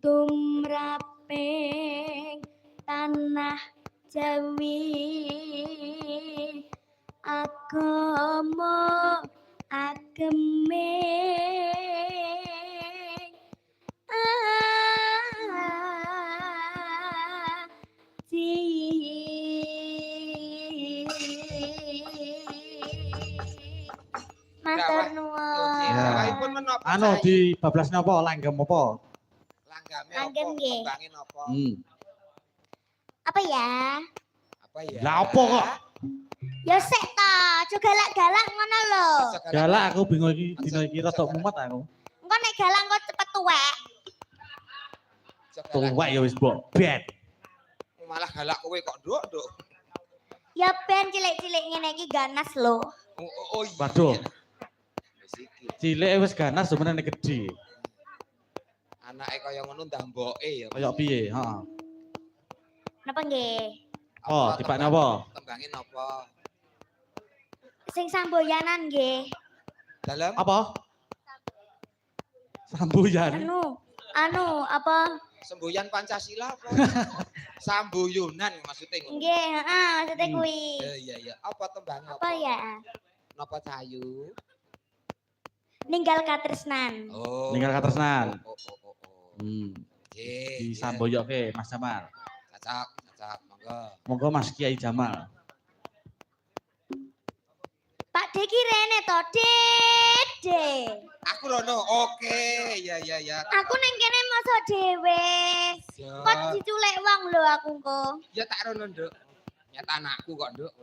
tumraping tanah Jawi agama ageming matur nuwun. Anu di bablas napa langgam apa? Langgam nggih. Tembangin apa? Apa ya? Apa ya? Lah apa kok? Ya sik ta, aja galak-galak ngono lho. Galak aku bingung iki dina iki rada mumet aku. Engko nek galak engko cepet tuwek. Tuwek ya wis mbok bet. Malah galak kowe kok, Nduk, Nduk. Ya ben cilik-cilik ngene iki ganas lho. Oh iya. Waduh. Cilik wis ganas sebenarnya gede. Anake kaya ngono ndah mboke ya. Kaya piye? Heeh. Napa nggih? Oh, tipane apa? Tembangin apa? Sing samboyanan nggih. Dalam Apa? Sambuyan. Anu apa? semboyan Pancasila apa? Sambuyunan maksudnya ngono. Nggih, heeh, maksudnya kuwi. Iya. Apa tembangin Apa ya? Napa cahayu? Ninggal katresnan. Oh. Ninggal katresnan. Oh. Di Samboyoke Mas Jamal. Cacak, monggo. Monggo Mas Kiai Jamal. Pak De ki rene to, Dede. Aku rono. Oke, ya. Aku neng kene masa dhewe. Kok diculek wong lho aku kok. Ya tak rono, Nduk. Nyata anakku kok, Nduk.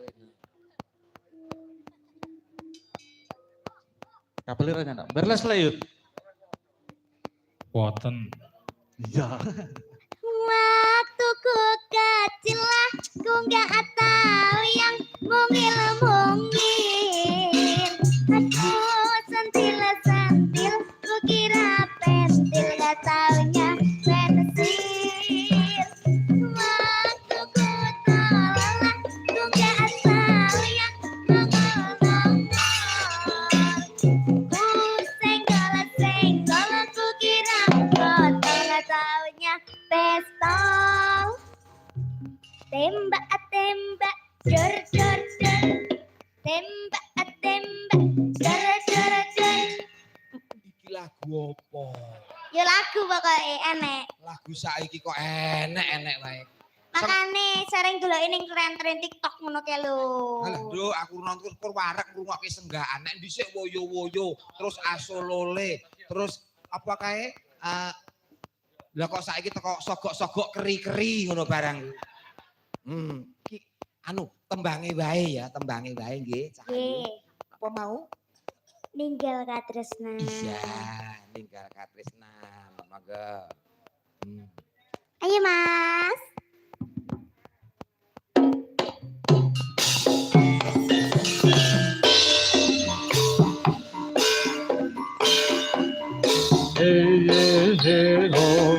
Kabel rene ndak? Berles le yut. Boten. Iya. Waktu ku kecil lah, ku gak tahu yang mungil-mungil. Aduh, sentil-sentil, ku kira pentil, gak taunya pensil. Waktu ku tolak, ku gak tahu yang mongol-mongol. Ku senggol-senggol, ku kira botol, gak taunya pistol. Tembak-tembak, jor-jor-jor. Tembak-tembak, jor-jor-jor. Iki lagu apa? Ya lagu pokoknya enek. Lagu saiki kok enek wae. Makane sering delok ning tren-tren TikTok ngono kae lho. Alah, Nduk, aku nonton warek ngrungokke senggakan. Nek dhisik woyo-woyo, terus asolole, terus apa kae? Lah kok saiki teko sogok-sogok keri-keri ngono barang. Ki anu tembange wae nggih. Nggih. Apa mau? Ninggal katresnan. Iya, ninggal katresnan. Monggo. Ayo Mas. Hey, hey, hey, oh.